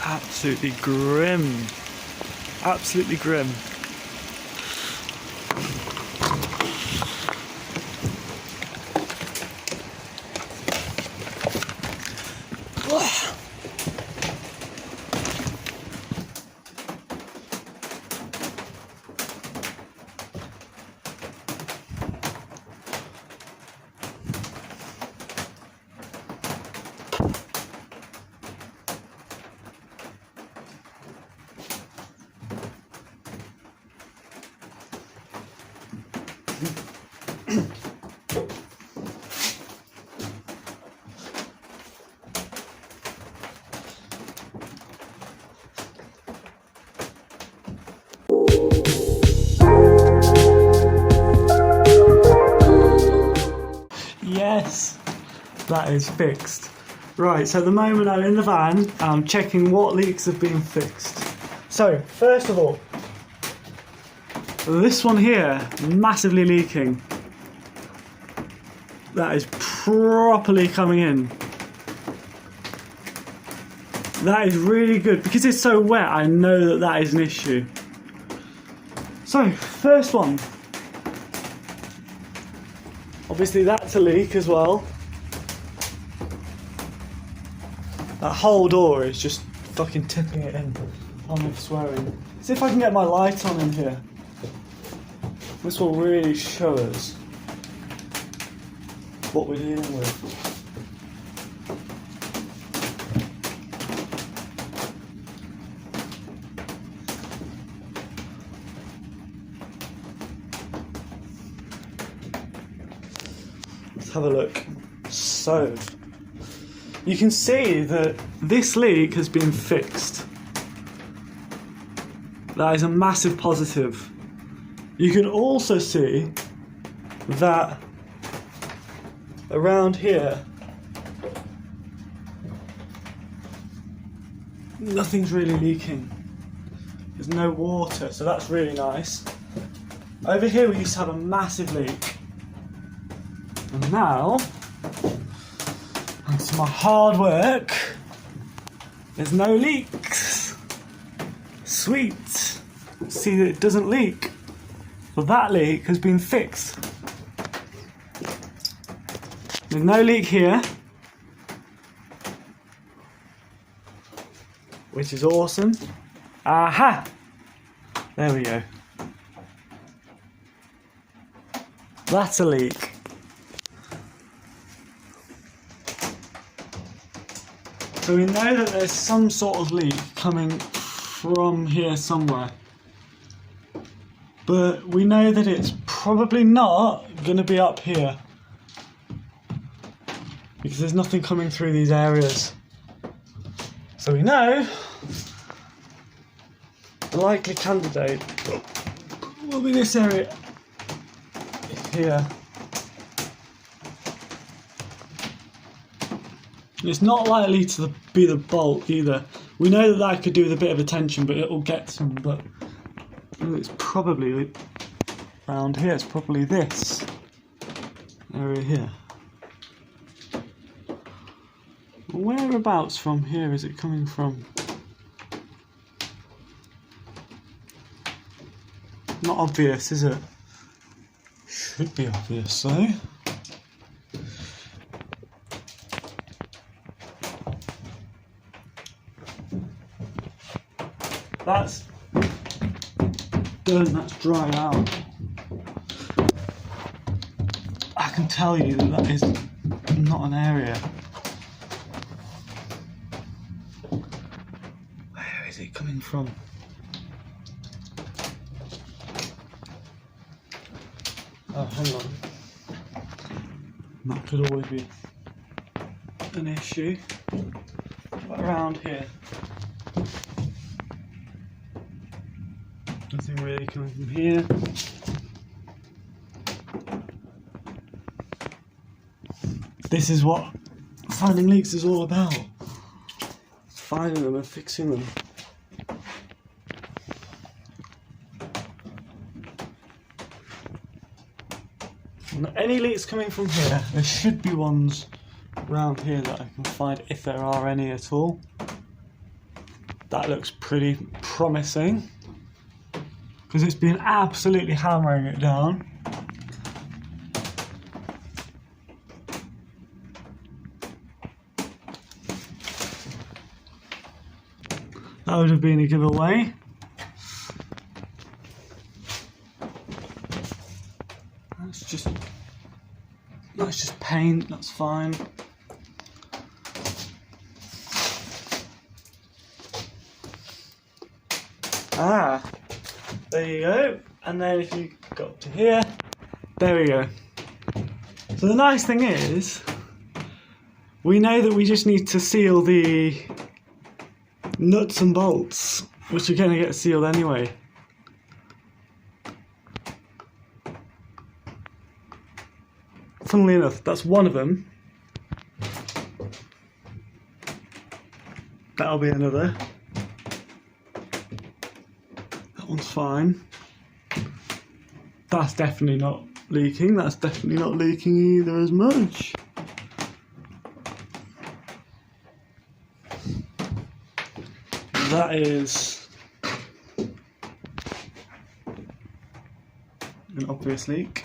absolutely grim. Absolutely grim. Yes, that is fixed. Right, so at the moment I'm in the van and I'm checking what leaks have been fixed. So, first of all, this one here, massively leaking. That is properly coming in. That is really good. Because it's so wet, I know that that is an issue. So, first one. Obviously that's a leak as well. That whole door is just fucking tipping it in. I'm swearing. See if I can get my light on in here. This will really show us what we're dealing with. Let's have a look. So, you can see that this leak has been fixed. That is a massive positive. You can also see that around here, nothing's really leaking. There's no water, so that's really nice. Over here we used to have a massive leak. And now, thanks to my hard work, there's no leaks. Sweet. See that it doesn't leak. Well, that leak has been fixed. There's no leak here, which is awesome. Aha! There we go. That's a leak. So we know that there's some sort of leak coming from here somewhere. But we know that it's probably not going to be up here. Because there's nothing coming through these areas. So we know the likely candidate will be this area here. It's not likely to be the bolt either. We know that that could do with a bit of attention, but it will get some. But it's probably around here. It's probably this area here. Whereabouts from here is it coming from? Not obvious, is it? Should be obvious though. That's done, that's dried out. I can tell you that that is not an area. Where is it coming from? Oh, hang on. That could always be an issue. What around here? Nothing really coming from here. This is what finding leaks is all about. Finding them and fixing them. And any leaks coming from here, there should be ones around here that I can find if there are any at all. That looks pretty promising because it's been absolutely hammering it down. That would have been a giveaway. That's just paint, that's fine. There you go. And then if you go up to here, there we go. So the nice thing is, we know that we just need to seal the nuts and bolts, which are going to get sealed anyway. Funnily enough, that's one of them. That'll be another. That one's fine. That's definitely not leaking. That's definitely not leaking either as much. That is an obvious leak.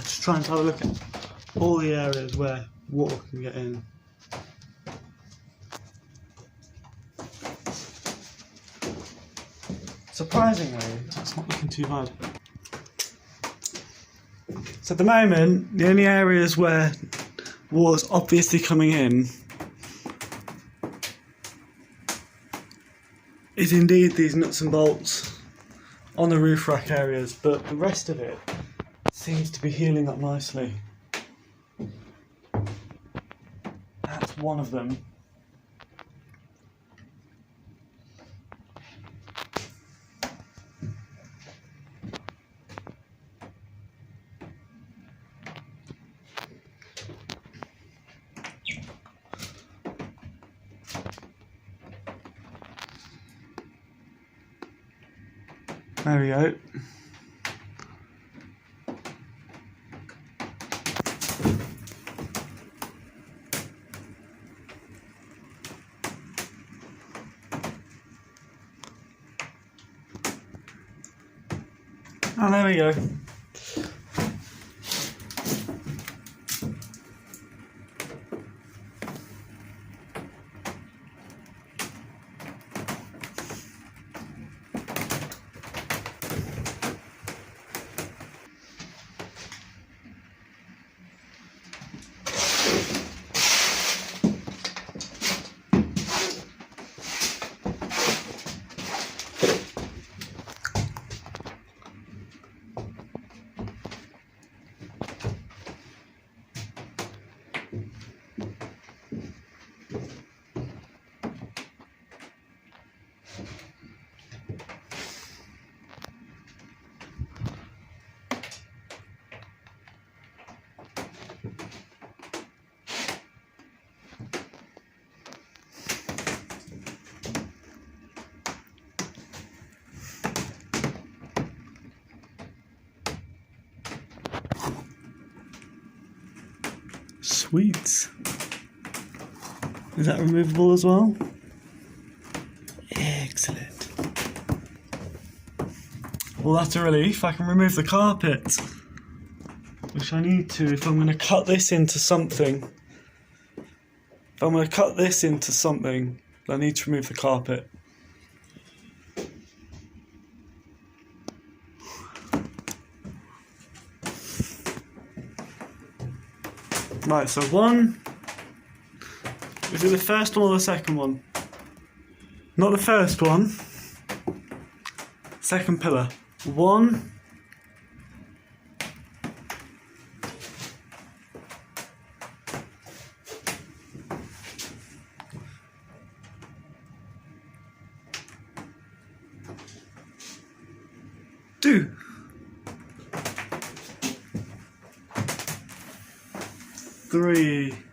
Just trying to have a look at all the areas where water can get in. Surprisingly, that's not looking too bad. So at the moment, the only areas where water's obviously coming in is indeed these nuts and bolts on the roof rack areas, but the rest of it seems to be healing up nicely. That's one of them. There we go. Oh, there we go. Sweet. Is that removable as well? Excellent. Well, that's a relief. I can remove the carpet, which I need to if I'm going to cut this into something. If I'm going to cut this into something, I need to remove the carpet. Right, so one. Is it the first one or the second one? Not the first one. Second pillar. 1, 2, 3,